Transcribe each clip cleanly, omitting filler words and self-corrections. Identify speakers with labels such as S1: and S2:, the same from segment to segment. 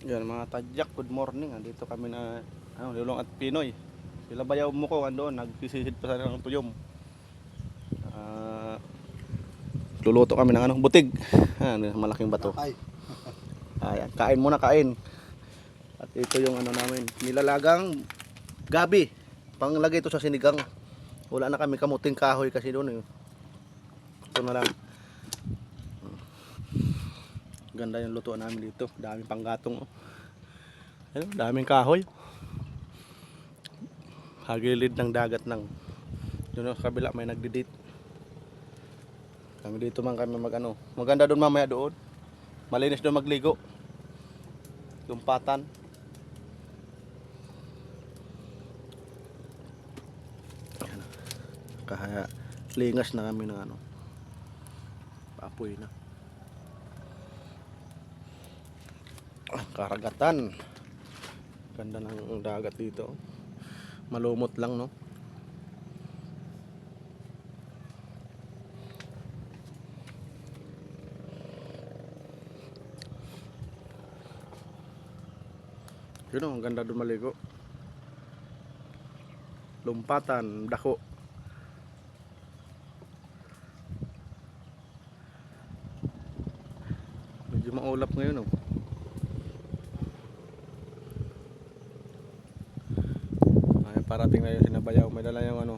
S1: Yan mga tadyak, good morning. Andito kami na Lulong at Pinoy. Sila bayaw mo ko andoon, nagsisisid pa sa ng tuyom. Ah, Luluto kami ng butig. Malaking bato.
S2: Ay,
S1: Ayan, kain muna kain. At ito yung namin, nilalagang gabi. Panglagay ito sa sinigang. Wala na kami kamuting kahoy kasi doon eh. Ito na lang. Ganda yung luto namin dito. Daming panggatong. Oh. Ayun, daming kahoy. Hagilid ng dagat ng yun sa kabila may nagdidate. Kami dito man kami maganda doon mamaya doon. Malinis doon magligo. Lumpatan. Kaya lingas na kami ng apoy na. Karagatan. Ganda ng dagat dito. Malumot lang no. Yun ang ganda doon maligo. Lumpatan, dako. Medyo maulap ngayon oh. Ay, parating na yung sinabayaw. May dala yung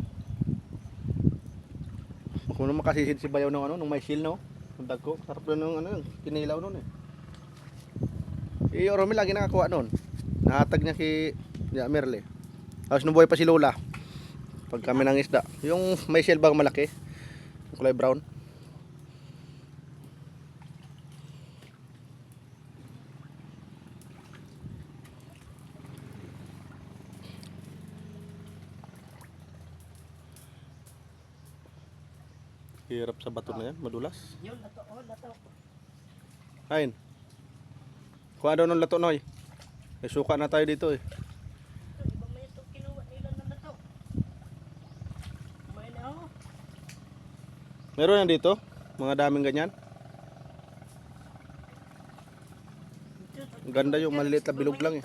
S1: kung naman makasisid si bayaw ng nung may seal no. Ang dagko. Sarap doon ng kinilaw noon eh. Si Romel lagi nakakuha noon. Nahatag niya kay Merle. Tapos nung buhay pa si Lola. Pag kami ng isda. Yung may shell bang malaki. Yung kulay brown. Hirap sa bato na yan. Madulas.
S2: yun, lato.
S1: Ayun. Kuha daw ng lato noy. May suka na tayo dito eh.
S2: Ibang may ito kinuha nila ng lato. May na ako.
S1: Meron yan dito. Mga daming ganyan. Ang ganda yung maliliit na bilog lang eh.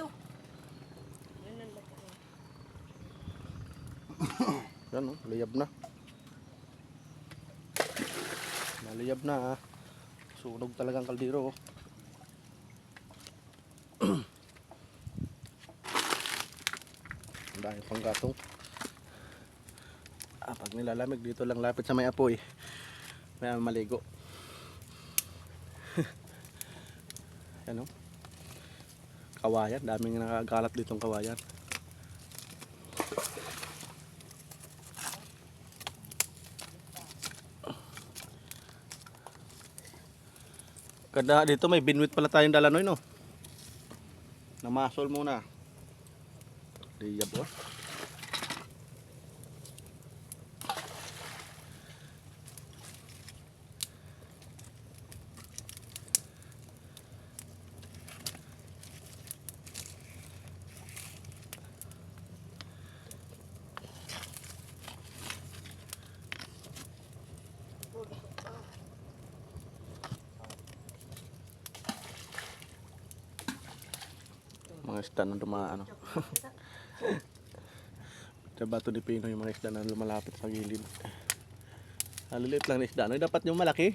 S1: Yan oh, liyab na. Maliyab na ah. Sunog talagang kaldero oh. Ang dami pang gatong. Pag nilalamig dito lang lapit sa may apoy. May maligo. Yan oh. Kawayan, daming nakagalat ditong kawayan. Kada dito may binwit pala tayong dalanoy no. Namasol muna. Liyab oh. Mga isda na dumaan sa bato ni Pino yung mga isda na lumalapit sa gilid. Haliliit lang na isda. Ano dapat yung malaki?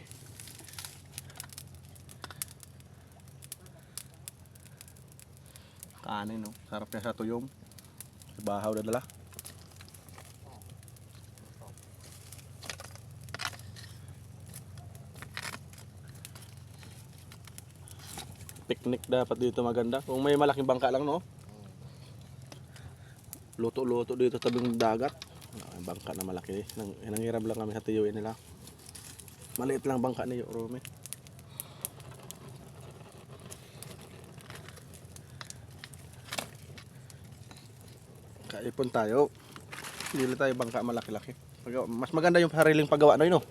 S1: Kanin no. Sarap niya sa tuyom. Sa bahaw na dala. Picnic dapat dito maganda. Kung may malaking bangka lang no. Luto-luto dito tabing dagat. Bangka na malaki. Nangiram lang kami sa tiyuin nila. Maliit lang bangka ni Rome. Kaipon tayo. Hindi tayo bangka malaki-laki. Mas maganda yung sariling paggawa no yun no.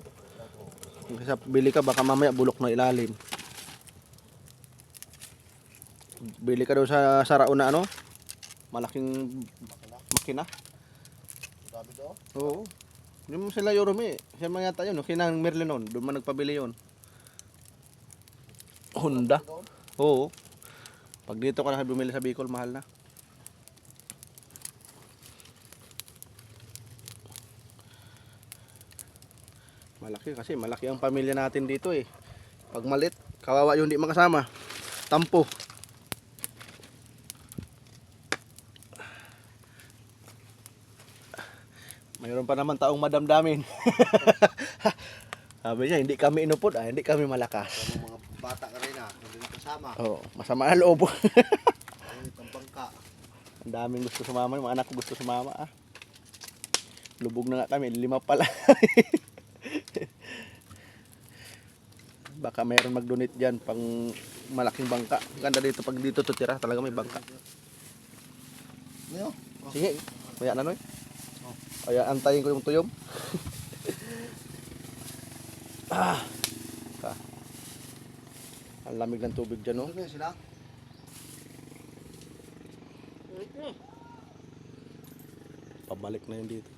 S1: Kasi bili ka baka mamaya bulok na ilalim. Bili ka daw sa Saraon na malaking makina.
S2: Sabi daw?
S1: Oo. Yung sila Yorome, siya mga yata yun, kinang Merlin noon, doon man nagpabili yun. Honda. Oo. Pag dito ka na bumili sa Bicol, mahal na. Malaki kasi, malaki ang pamilya natin dito eh. Pag malit, kawawa yung di makasama. Tampo. Mayroon pa naman taong madamdamin. Sabi niya, hindi kami inupod, hindi kami malakas.
S2: Mga bata ka rin hindi na kasama.
S1: Oo, masama ang loob.
S2: Ay, tampang ka.
S1: Ang daming gusto sumama, yung mga anak ko gusto sumama ah. Lubog na nga kami, 5 pala. Baka mayroon mag-donate dyan pang malaking bangka. Ganda dito, pag dito tutira, talaga may bangka.
S2: Ano?
S1: Sige, kaya na noy. Kaya antayin ko yung tuyom. Ang lamig ng tubig dyan, no?
S2: Ano sila?
S1: Pabalik na yun dito.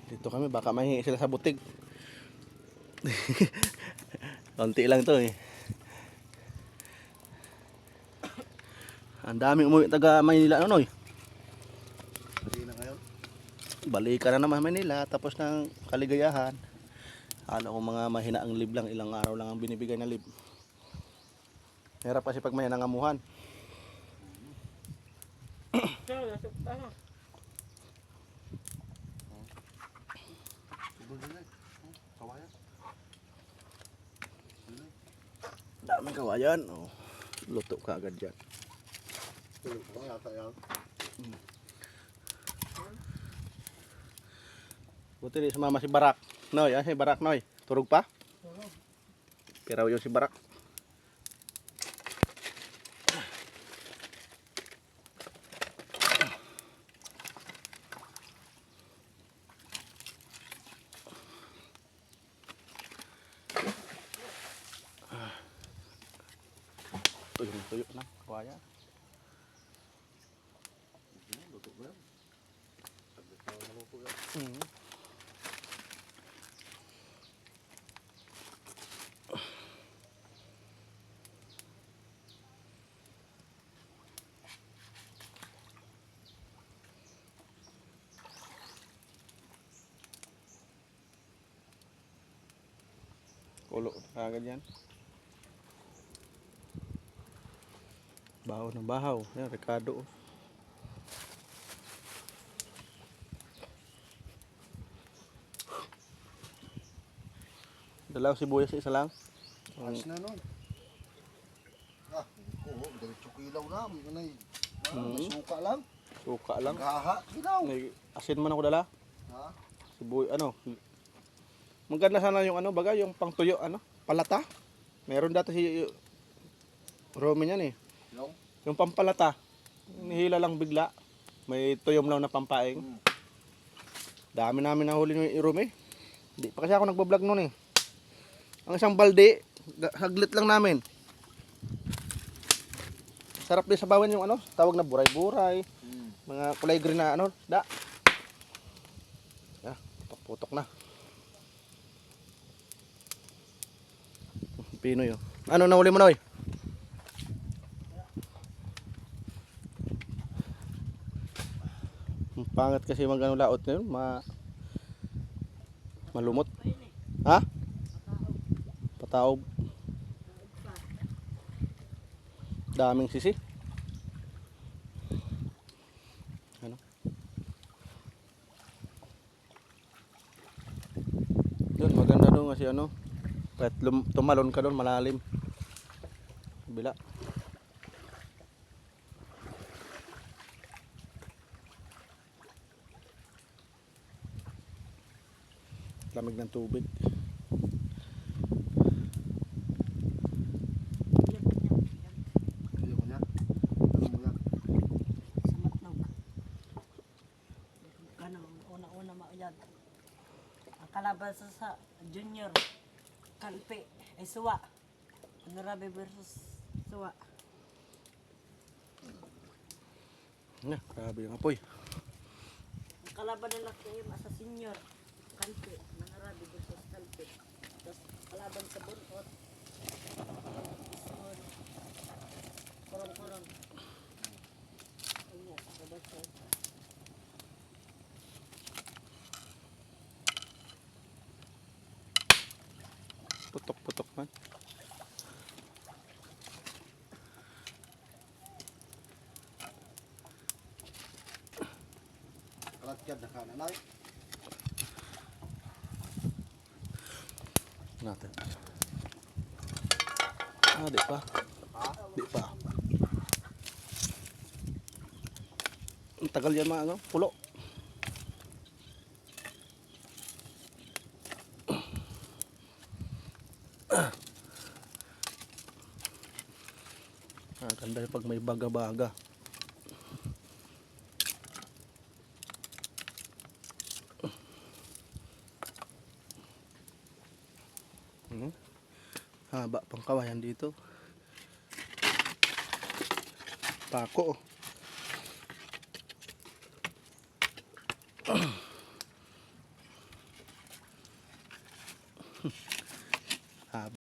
S1: Dito kami, baka mahingi sila sa butig. Konti lang to eh. Ang daming umuwi taga Maynila ano noy.
S2: Hindi na ngayon.
S1: Balikan na naman Maynila tapos ng kaligayahan. Ano kung mga mahinaang lib lang, ilang araw lang ang binibigay na lib. Hirap kasi pag may nangamuhan.
S2: Kawayan.
S1: Daming kawayan. Oh, luto ka agad dyan.
S2: Tulog ko yata yan.
S1: Buti di sumama si Barak. Noy, si Barak Noy. Turog pa? Piraw yung si Barak. Tuyo na, kawaya.
S2: Luto ko yan. Saglit na maluto yan.
S1: Kulo agad yan. Bahaw ng bahaw. Yan, Ricardo. Dalaw sibuyas isa lang.
S2: Ayos na nun. Oo, diretso kilaw na. May suka lang.
S1: Suka lang.
S2: Gaha, kilaw.
S1: May asin man ako dala.
S2: Ha?
S1: Sibuyas, maganda sana yung baga, yung pangtuyo, palata. Meron dati si Romy yan eh.
S2: Kilaw?
S1: Yung pampalata. Nihila lang bigla. May tuyom lang na pampaing. Dami namin nahuli ni Romy. Di pa kasi ako nagbablog noon eh. Ang isang balde, haglit lang namin. Sarap din sa bawan yung tawag na buray-buray. Mga kulay green na da. Putok na. Pinoy oh. Ano nahuli mo Noy? Ang pangat kasi laot ngayon, malumot. Ha? Pataob. Daming sisi. Doon maganda doon kasi kahit tumalon ka doon malalim. Bila. Lamig ng tubig.
S2: Kilaw ko niya. Ano mo yan?
S3: Sa matnog. Ganun, una-una yan. Ang kalaban sa junior, kalpe, ay suwa. Honorable versus suwa.
S1: Grabe yung apoy.
S3: Ang kalaban nila kayo sa senior, kalpe, honorable versus kalpe. Tapos kalaban sa bunot. Isunod. Kurong-kurong. Ayan, sa baso.
S1: Putok-putok man.
S2: Kalatkad na kananay.
S1: Natin. Di pa. Di pa. Ang tagal yan mga ano, pulo. Ganda yung pag may baga-baga. Haba pang kawayan dito. Pako.